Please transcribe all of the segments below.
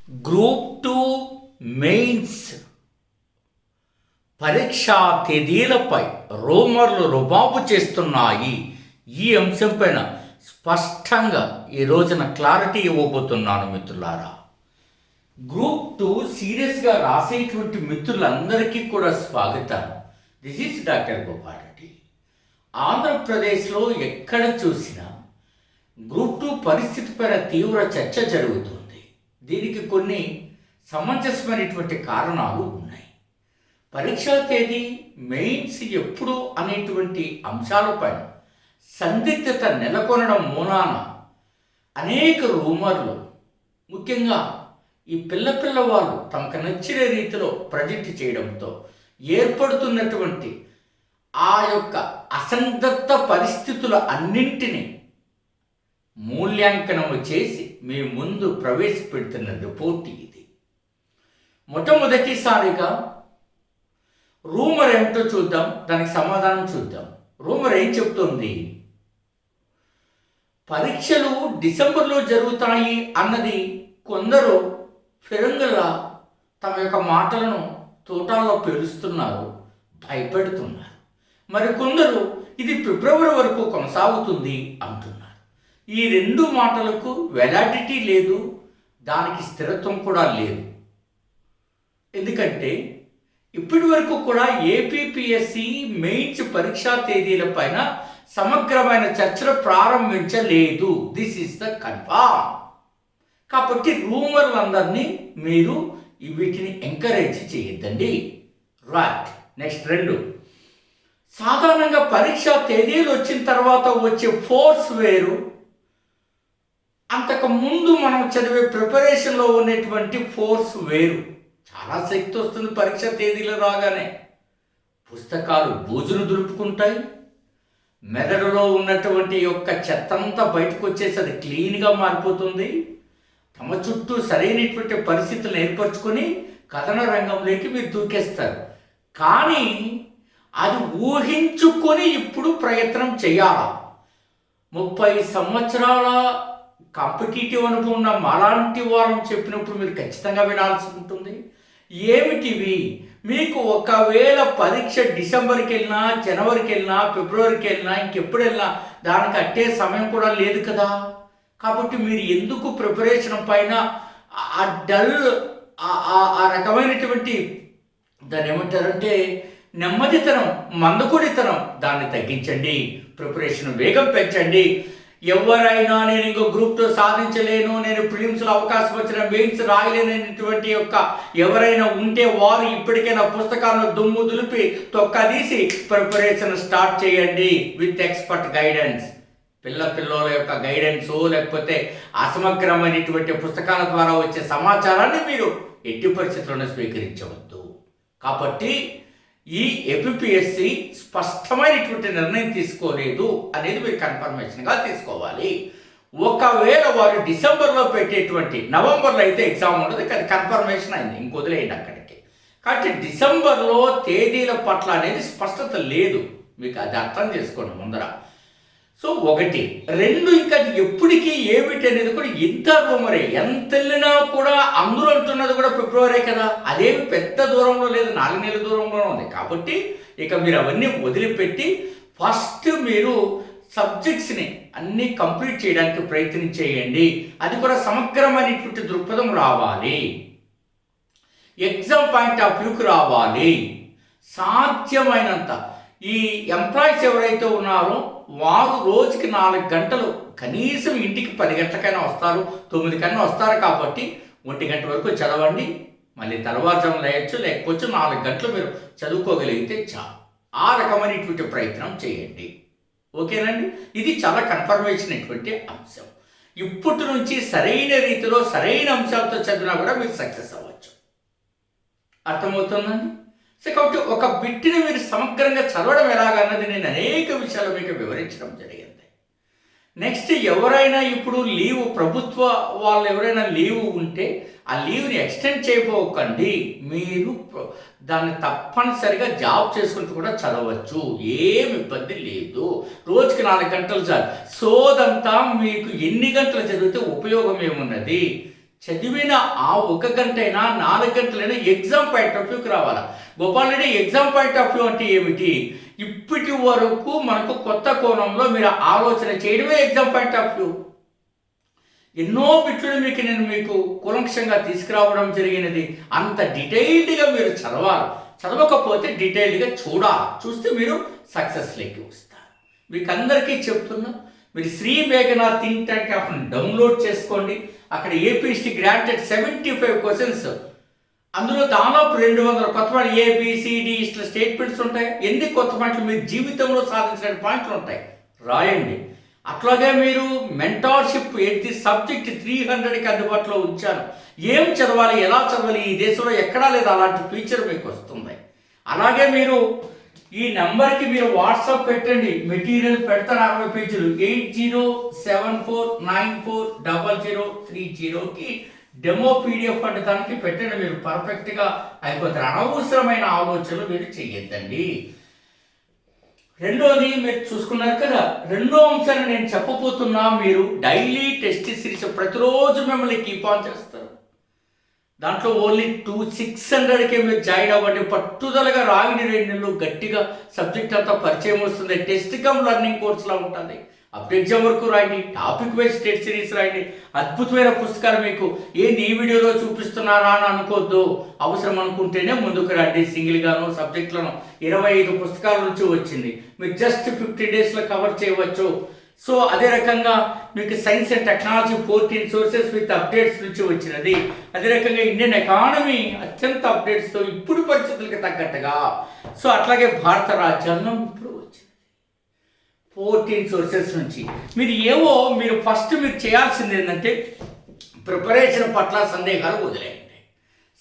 Group 2 mains పరీక్షా తేదీలపై రూమర్లు రుబాబు చేస్తున్నాయి. ఈ అంశంపైన స్పష్టంగా ఈ రోజున క్లారిటీ ఇవ్వబోతున్నాను మిత్రులారా. గ్రూప్ 2 సీరియస్గా రాసేటువంటి మిత్రులందరికీ కూడా స్వాగతం. This is doctor Gopareddy. ఆంధ్రప్రదేశ్లో ఎక్కడ చూసినా గ్రూప్ 2 పరిస్థితి పైన తీవ్ర చర్చ జరుగుతుంది. దీనికి కొన్ని సమంజసమైనటువంటి కారణాలు ఉన్నాయి. పరీక్షా తేదీ, మెయిన్స్ ఎప్పుడు అనేటువంటి అంశాలపైన సందిగ్ధత నెలకొనడం మూలాన అనేక రూమర్లు, ముఖ్యంగా ఈ పిల్లవాళ్ళు తమకు నచ్చిన రీతిలో ప్రొజెక్ట్ చేయడంతో ఏర్పడుతున్నటువంటి ఆ యొక్క అసందిగ్ధ పరిస్థితుల అన్నింటినీ మూల్యాంకనము చేసి మీ ముందు ప్రవేశపెడుతున్న రిపోర్ట్ ఇది. మొట్టమొదటిసారిగా రూమర్ ఏమిటో చూద్దాం, దానికి సమాధానం చూద్దాం. రూమర్ ఏం చెప్తుంది? పరీక్షలు డిసెంబర్లో జరుగుతాయి అన్నది కొందరు ఫిరంగులా తమ యొక్క మాటలను తోటాల్లో పేలుస్తున్నారు, భయపెడుతున్నారు. మరి కొందరు ఇది ఫిబ్రవరి వరకు కొనసాగుతుంది అంటున్నారు. ఈ రెండు మాటలకు వెలాడిటీ లేదు, దానికి స్థిరత్వం కూడా లేదు. ఎందుకంటే ఇప్పటి వరకు కూడా ఏపీపీఎస్సీ మెయిన్స్ పరీక్షా తేదీల పైన సమగ్రమైన చర్చలు ప్రారంభించలేదు. This is the confirm. కాబట్టి రూమర్లందరినీ మీరు వీటిని ఎంకరేజ్ చేయొద్దండి. రైట్. నెక్స్ట్ 2, సాధారణంగా పరీక్షా తేదీలు వచ్చిన తర్వాత వచ్చే ఫోర్స్ వేరు, అంతకు ముందు మనం చదివే ప్రిపరేషన్లో ఉన్నటువంటి ఫోర్స్ వేరు. చాలా శక్తి వస్తుంది పరీక్ష తేదీలు రాగానే. పుస్తకాలు బూజును దులుపుకుంటాయి, మెదడులో ఉన్నటువంటి యొక్క చెత్తంతా బయటకు వచ్చేసి అది క్లీన్గా మారిపోతుంది. తమ చుట్టూ సరైనటువంటి పరిస్థితులను ఏర్పరచుకొని కథన రంగంలోకి మీరు దూకేస్తారు. కానీ అది ఊహించుకొని ఇప్పుడు ప్రయత్నం చేయాలా? 30 సంవత్సరాల కాంపిటేటివ్ అనుభవం ఉన్న మాలాంటి వాళ్ళని చెప్పినప్పుడు మీరు ఖచ్చితంగా వినాల్సి ఉంటుంది. ఏమిటివి? మీకు ఒకవేళ పరీక్ష డిసెంబర్కి వెళ్ళినా, జనవరికి వెళ్ళినా, ఫిబ్రవరికి వెళ్ళినా, ఇంకెప్పుడు వెళ్ళినా దానికి అట్టే సమయం కూడా లేదు కదా. కాబట్టి మీరు ఎందుకు ప్రిపరేషన్ పైన ఆ డల్, ఆ రకమైనటువంటి దాన్ని ఏమంటారంటే నెమ్మదితనం, మందకొడితనం, దాన్ని తగ్గించండి. ప్రిపరేషన్ వేగం పెంచండి. ఎవరైనా నేను ఇంకో గ్రూప్ 2 సాధించలేను, నేను ప్రిలిమ్స్లో అవకాశం వచ్చిన మెయిన్స్ రాయలేనటువంటి యొక్క ఎవరైనా ఉంటే వారు ఇప్పటికైనా పుస్తకాలను దుమ్ము దులిపి తొక్కదీసి ప్రిపరేషన్ స్టార్ట్ చేయండి విత్ ఎక్స్పర్ట్ గైడెన్స్. పిల్లల యొక్క గైడెన్సు, లేకపోతే అసమగ్రమైనటువంటి పుస్తకాల ద్వారా వచ్చే సమాచారాన్ని మీరు ఎట్టి పరిస్థితుల్లోనే స్వీకరించవద్దు. కాబట్టి ఈ ఏపీపీఎస్సీ స్పష్టమైనటువంటి నిర్ణయం తీసుకోలేదు అనేది మీరు కన్ఫర్మేషన్గా తీసుకోవాలి. ఒకవేళ వారు డిసెంబర్లో పెట్టేటువంటి, నవంబర్లో అయితే ఎగ్జామ్ ఉండదు, అది కన్ఫర్మేషన్ అయింది, ఇంకొదిలేయండి అక్కడికి. కాబట్టి డిసెంబర్లో తేదీల పట్ల అనేది స్పష్టత లేదు, మీకు అది అర్థం చేసుకోండి ముందర. సో 1, 2 ఇంకా ఎప్పటికీ ఏమిటి అనేది కూడా ఇంత రూమరే. ఎంత వెళ్ళినా కూడా అందరూ అంటున్నది కూడా ఫిబ్రవరి కదా, అదేమి పెద్ద దూరంలో లేదు, 4 నెలల దూరంలో ఉంది. కాబట్టి ఇక మీరు అవన్నీ వదిలిపెట్టి ఫస్ట్ మీరు సబ్జెక్ట్స్ని అన్నీ కంప్లీట్ చేయడానికి ప్రయత్నం చేయండి. అది కూడా సమగ్రమైనటువంటి దృక్పథం రావాలి, ఎగ్జామ్ పాయింట్ ఆఫ్ వ్యూకి రావాలి. సాధ్యమైనంత ఈ ఎంప్లాయీస్ ఎవరైతే ఉన్నారో వారు రోజుకి 4 గంటలు కనీసం ఇంటికి 10 గంటలకైనా వస్తారు, 9 కన్నా వస్తారు. కాబట్టి 1 గంట వరకు చదవండి, మళ్ళీ తెల్లవారుజామున లేయచ్చు, లేకపోతే 4 గంటలు మీరు చదువుకోగలిగితే చాలు. ఆ రకమైనటువంటి ప్రయత్నం చేయండి. ఓకేనండి. ఇది చాలా కన్ఫర్మేషన్ అయినటువంటి అంశం. ఇప్పటి నుంచి సరైన రీతిలో సరైన అంశాలతో చదివినా కూడా మీరు సక్సెస్ అవ్వచ్చు. అర్థమవుతుందండి. సో కాబట్టి ఒక బిట్ని మీరు సమగ్రంగా చదవడం ఎలాగన్నది నేను అనేక విషయాలు మీకు వివరించడం జరిగింది. నెక్స్ట్, ఎవరైనా ఇప్పుడు లీవ్, ప్రభుత్వ వాళ్ళు ఎవరైనా లీవ్ ఉంటే ఆ లీవ్ని ఎక్స్టెండ్ చేయకపోకండి. మీరు దాన్ని తప్పనిసరిగా జాబ్ చేసుకుంటూ కూడా చదవచ్చు, ఏమి ఇబ్బంది లేదు. రోజుకి 4 గంటలు చాలు. సోదంతా మీకు ఎన్ని గంటలు చదివితే ఉపయోగం ఏమున్నది? చదివిన ఆ 1 గంటైనా 4 గంటలైనా ఎగ్జామ్ పాయింట్ ఆఫ్ వ్యూకి రావాలా. Gopal Reddy exam point of view అంటే ఏమిటి? ఇప్పటి వరకు మనకు కొత్త కోణంలో మీరు ఆలోచన చేయడమే ఎగ్జామ్ పాయింట్ ఆఫ్ వ్యూ. ఎన్నో బిట్లు మీకు కూలంకషంగా తీసుకురావడం జరిగినది. అంత డీటెయిల్డ్గా మీరు చదవాలి. చదవకపోతే డీటెయిల్డ్గా చూడాలి. చూస్తే మీరు సక్సెస్లోకి వస్తారు. మీకు అందరికీ చెప్తున్నా, మీరు శ్రీ మేఘనా థింక్ ట్యాంక్ యాప్ని డౌన్లోడ్ చేసుకోండి. అక్కడ ఏపీఎస్టీ గ్రాంటెడ్ 75 క్వశ్చన్స్, అందులో దాదాపు 200 కొత్త పాయింట్లు, ఏబిసిడి ఇట్లా స్టేట్మెంట్స్ ఉంటాయి. ఎన్ని కొత్త పాయింట్లు మీరు జీవితంలో సాధించిన పాయింట్లు ఉంటాయి, రాయండి. అట్లాగే మీరు మెంటార్షిప్ ఎయిత్ సబ్జెక్ట్ 300కి అందుబాటులో ఉంచాను. ఏం చదవాలి, ఎలా చదవాలి, ఈ దేశంలో ఎక్కడా లేదు అలాంటి ఫీచర్ మీకు వస్తుంది. అలాగే మీరు ఈ నెంబర్కి మీరు వాట్సాప్ పెట్టండి, మెటీరియల్ పెడతారు 60 పేజీలు. 8074940030కి డెమో పీడిఎఫ్ అంటే దానికి పెట్టండి. మీరు పర్ఫెక్ట్గా అయిపోతారు. అనవసరమైన ఆలోచనలు మీరు చెయ్యొద్దండి. రెండోది మీరు చూసుకున్నారు కదా, రెండో అంశాన్ని నేను చెప్పబోతున్నా. మీరు డైలీ టెస్ట్ సిరీస్ ప్రతిరోజు మిమ్మల్ని కీప్ ఆన్ చేస్తారు. దాంట్లో ఓన్లీ 600కే మీరు జాయిన్ అవ్వండి. పట్టుదలగా రాగిన 2 నెలలు గట్టిగా సబ్జెక్ట్ అంతా పరిచయం వస్తుంది. టెస్ట్ కమ్ లర్నింగ్ కోర్సులా ఉంటుంది. అప్పుడు ఎగ్జామ్ వరకు రాయండి. టాపిక్ వైజ్ టెస్ట్ సిరీస్ రాయండి. అద్భుతమైన పుస్తకాలు మీకు ఏంది ఈ వీడియోలో చూపిస్తున్నారా అని అనుకోవద్దు. అవసరం అనుకుంటేనే ముందుకు రండి. సింగిల్గాను సబ్జెక్టులను 25 పుస్తకాల నుంచి వచ్చింది. మీరు జస్ట్ 50 డేస్లో కవర్ చేయవచ్చు. సో అదే రకంగా మీకు science and technology 14 sources with updates నుంచి వచ్చినది. అదే రకంగా ఇండియన్ ఎకానమీ అత్యంత అప్డేట్స్తో ఇప్పుడు పరిస్థితులకు తగ్గట్టుగా. సో అట్లాగే భారత రాజ్యాంగం ఇప్పుడు వచ్చింది 14 సోర్సెస్ నుంచి. మీరు ఫస్ట్ మీరు చేయాల్సింది ఏంటంటే ప్రిపరేషన్ పట్ల సందేహాలు వదిలేయండి.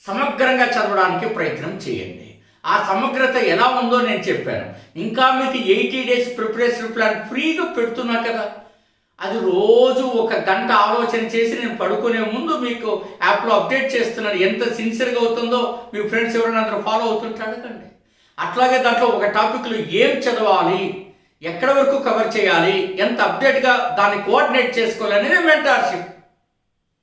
సమగ్రంగా చదవడానికి ప్రయత్నం చేయండి. ఆ సమగ్రత ఎలా ఉందో నేను చెప్పాను. ఇంకా మీకు 80 డేస్ ప్రిపరేషన్ ప్లాన్ ఫ్రీగా పెడుతున్నా కదా, అది రోజు 1 గంట ఆలోచన చేసి నేను పడుకునే ముందు మీకు యాప్లో అప్డేట్ చేస్తున్నాను. ఎంత సిన్సియర్గా అవుతుందో మీ ఫ్రెండ్స్ ఎవరైనా అందరూ ఫాలో అవుతుంటే అడగండి. అట్లాగే దాంట్లో ఒక టాపిక్లో ఏం చదవాలి, ఎక్కడ వరకు కవర్ చేయాలి, ఎంత అప్డేట్గా దాన్ని కోఆర్డినేట్ చేసుకోవాలనేది మెంటార్షిప్.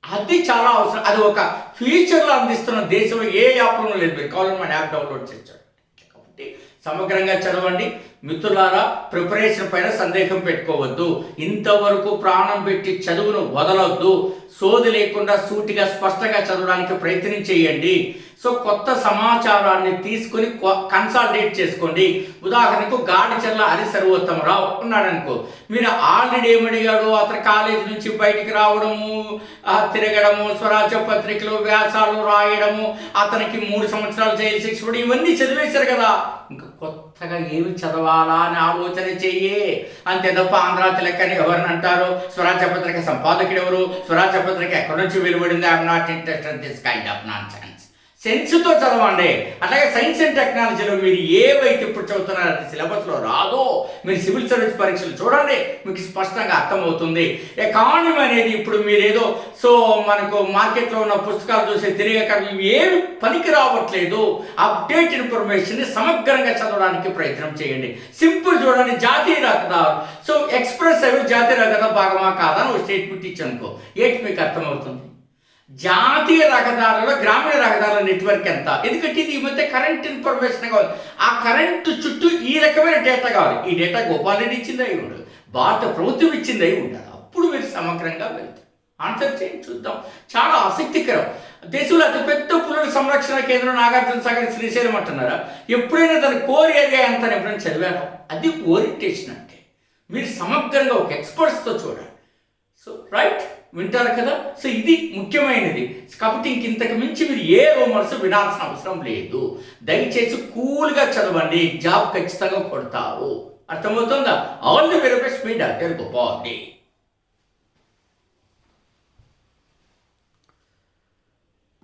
అది చాలా అవసరం. అది ఒక ఫ్యూచర్లో అందిస్తున్న దేశంలో ఏ యాప్లో లేదు. మీరు కావాలని మన యాప్ డౌన్లోడ్ చేయించండి. కాబట్టి సమగ్రంగా చదవండి మిత్రులారా. ప్రిపరేషన్ పైన సందేహం పెట్టుకోవద్దు. ఇంతవరకు ప్రాణం పెట్టి చదువును వదలొద్దు. సోది లేకుండా సూటిగా స్పష్టంగా చదవడానికి ప్రయత్నం చేయండి. సో కొత్త సమాచారాన్ని తీసుకొని కన్సాలిడేట్ చేసుకోండి. ఉదాహరణకు గాడిచర్ల హరి సర్వోత్తమరావు ఉన్నాడనుకో, మీరు ఆల్రెడీ ఏమడిగాడు, అతను కాలేజీ నుంచి బయటికి రావడము, తిరగడము, స్వరాజ్య పత్రికలు వ్యాసాలు రాయడము, అతనికి 3 సంవత్సరాలు జైలు శిక్ష పడి ఇవన్నీ చదివేశారు కదా. ఇంకా కొత్తగా ఏమి చదవాలా అని ఆలోచన చెయ్యి. అంతే తప్ప ఆంధ్ర తిలకని ఎవరిని అంటారు, స్వరాజ్య పత్రిక సంపాదకుడు ఎవరు, స్వరాజ్య పత్రిక ఎక్కడి నుంచి వెలువడింది, I'm not interested in this kind of nonsense. సెన్స్తో చదవండి. అట్లాగే సైన్స్ అండ్ టెక్నాలజీలో మీరు ఏవైతే ఇప్పుడు చదువుతున్నారో అది సిలబస్లో రాదో మీరు సివిల్ సర్వీస్ పరీక్షలు చూడండి, మీకు స్పష్టంగా అర్థమవుతుంది. ఎకానమీ అనేది ఇప్పుడు మీరేదో మనకు మార్కెట్లో ఉన్న పుస్తకాలు చూసి తిరిగి ఏమి పనికి రావట్లేదు. అప్డేట్ ఇన్ఫర్మేషన్ని సమగ్రంగా చదవడానికి ప్రయత్నం చేయండి. సింపుల్ చూడండి, జాతీయ రహదారు. సో ఎక్స్ప్రెస్ హైవే జాతీయ రహదారు భాగమా కాదా అని ఒక స్టేట్మెంట్ ఇచ్చానుకో, ఏంటి మీకు అర్థమవుతుంది. జాతీయ రహదారులలో గ్రామీణ రహదారుల నెట్వర్క్ ఎంత, ఎందుకంటే ఇది ఈ మధ్య కరెంట్ ఇన్ఫర్మేషన్ కావాలి. ఆ కరెంటు చుట్టూ ఈ రకమైన డేటా కావాలి. ఈ డేటా గోపాల్ రెడ్డి ఇచ్చింది అయి ఉండదు, భారత ప్రభుత్వం ఇచ్చింది అయి ఉండాలి. అప్పుడు మీరు సమగ్రంగా వెళ్తారు. ఆన్సర్ చేయండి చూద్దాం. చాలా ఆసక్తికరం. దేశంలో అతిపెద్ద పులుల సంరక్షణ కేంద్రం నాగార్జున సాగర్ శ్రీశైలం అంటున్నారా? ఎప్పుడైనా దాని కోర్ ఏరియా ఎంత ఎప్పుడైనా చదివాను. అది ఓరియంటేషన్ అంటే మీరు సమగ్రంగా ఒక ఎక్స్పర్ట్స్తో చూడాలి. సో రైట్, వింటారు కదా. సో ఇది ముఖ్యమైనది. కాబట్టి ఇంతకు మించి మీరు ఏ రూమర్స్ వినాల్సిన అవసరం లేదు. దయచేసి కూల్గా చదవండి, జాబ్ ఖచ్చితంగా కొడతారు. అర్థమవుతుందా? All the very best, me doctor Gopal Reddy.